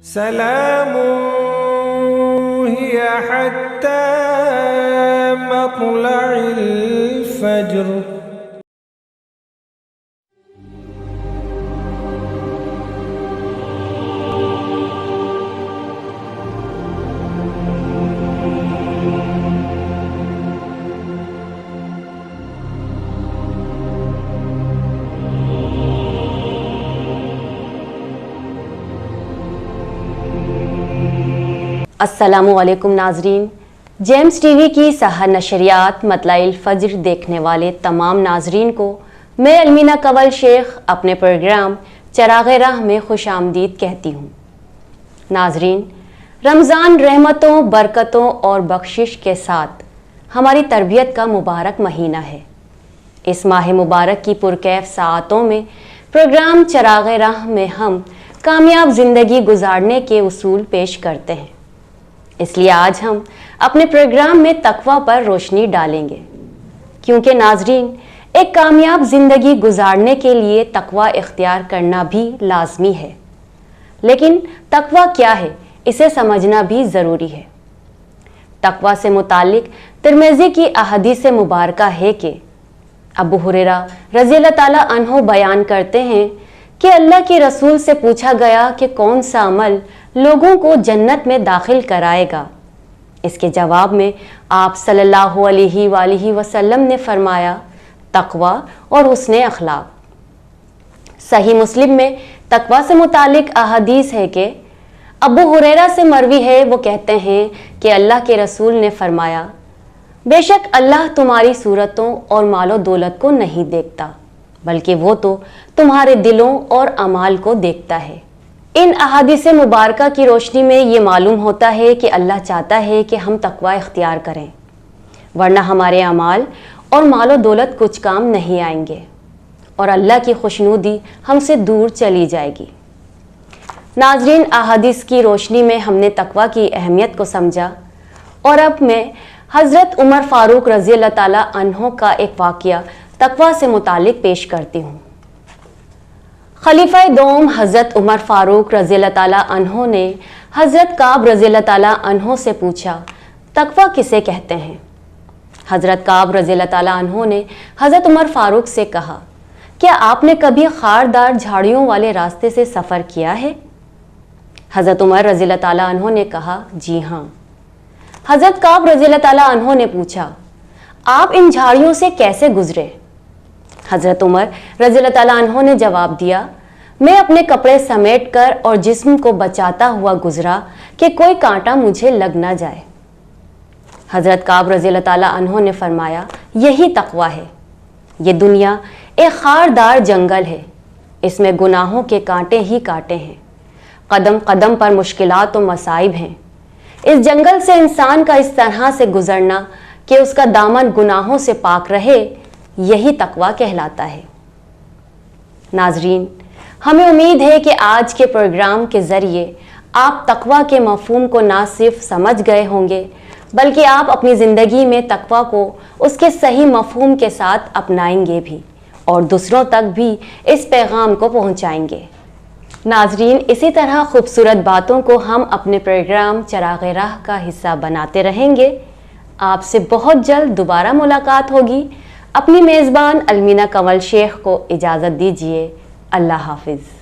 سلام هي حتى مطلع الفجر. السلام علیکم ناظرین، جیمز ٹی وی کی سحر نشریات مطلع الفجر دیکھنے والے تمام ناظرین کو میں المینہ کنول شیخ اپنے پروگرام چراغ راہ میں خوش آمدید کہتی ہوں۔ ناظرین، رمضان رحمتوں، برکتوں اور بخشش کے ساتھ ہماری تربیت کا مبارک مہینہ ہے۔ اس ماہ مبارک کی پرکیف ساعتوں میں پروگرام چراغ راہ میں ہم کامیاب زندگی گزارنے کے اصول پیش کرتے ہیں، اس لیے آج ہم اپنے پروگرام میں تقویٰ پر روشنی ڈالیں گے، کیونکہ ناظرین ایک کامیاب زندگی گزارنے کے لیے تقویٰ اختیار کرنا بھی لازمی ہے۔ لیکن تقویٰ کیا ہے، اسے سمجھنا بھی ضروری ہے۔ تقویٰ سے متعلق ترمذی کی احادیث مبارکہ ہے کہ ابو ہریرہ رضی اللہ تعالیٰ عنہ بیان کرتے ہیں کہ اللہ کے رسول سے پوچھا گیا کہ کون سا عمل لوگوں کو جنت میں داخل کرائے گا؟ اس کے جواب میں آپ صلی اللہ علیہ وآلہ وسلم نے فرمایا، تقویٰ اور حسن اخلاق۔ صحیح مسلم میں تقویٰ سے متعلق احادیث ہے کہ ابو ہریرہ سے مروی ہے، وہ کہتے ہیں کہ اللہ کے رسول نے فرمایا، بے شک اللہ تمہاری صورتوں اور مال و دولت کو نہیں دیکھتا، بلکہ وہ تو تمہارے دلوں اور اعمال کو دیکھتا ہے۔ ان احادیث مبارکہ کی روشنی میں یہ معلوم ہوتا ہے کہ اللہ چاہتا ہے کہ ہم تقویٰ اختیار کریں، ورنہ ہمارے اعمال اور مال و دولت کچھ کام نہیں آئیں گے اور اللہ کی خوشنودی ہم سے دور چلی جائے گی۔ ناظرین، احادیث کی روشنی میں ہم نے تقویٰ کی اہمیت کو سمجھا، اور اب میں حضرت عمر فاروق رضی اللہ تعالیٰ عنہ کا ایک واقعہ تقویٰ سے متعلق پیش کرتی ہوں۔ خلیفہ دوم حضرت عمر فاروق رضی اللہ تعالیٰ عنہ نے حضرت کعب رضی اللہ تعالیٰ عنہ سے پوچھا، تقویٰ کسے کہتے ہیں؟ حضرت کعب رضی اللہ تعالیٰ عنہ نے حضرت عمر فاروق سے کہا، کیا آپ نے کبھی خاردار جھاڑیوں والے راستے سے سفر کیا ہے؟ حضرت عمر رضی اللہ تعالیٰ عنہ نے کہا، جی ہاں۔ حضرت کعب رضی اللہ تعالیٰ عنہ نے پوچھا، آپ ان جھاڑیوں سے کیسے گزرے؟ حضرت عمر رضی اللہ تعالیٰ عنہ نے جواب دیا، میں اپنے کپڑے سمیٹ کر اور جسم کو بچاتا ہوا گزرا کہ کوئی کانٹا مجھے لگ نہ جائے۔ حضرت کعب رضی اللہ تعالیٰ عنہ نے فرمایا، یہی تقویٰ ہے۔ یہ دنیا ایک خاردار جنگل ہے، اس میں گناہوں کے کانٹے ہی کانٹے ہیں، قدم قدم پر مشکلات و مصائب ہیں۔ اس جنگل سے انسان کا اس طرح سے گزرنا کہ اس کا دامن گناہوں سے پاک رہے، یہی تقویٰ کہلاتا ہے۔ ناظرین، ہمیں امید ہے کہ آج کے پروگرام کے ذریعے آپ تقویٰ کے مفہوم کو نہ صرف سمجھ گئے ہوں گے، بلکہ آپ اپنی زندگی میں تقویٰ کو اس کے صحیح مفہوم کے ساتھ اپنائیں گے بھی، اور دوسروں تک بھی اس پیغام کو پہنچائیں گے۔ ناظرین، اسی طرح خوبصورت باتوں کو ہم اپنے پروگرام چراغ راہ کا حصہ بناتے رہیں گے۔ آپ سے بہت جلد دوبارہ ملاقات ہوگی۔ اپنی میزبان المینہ کنول شیخ کو اجازت دیجیے۔ اللہ حافظ۔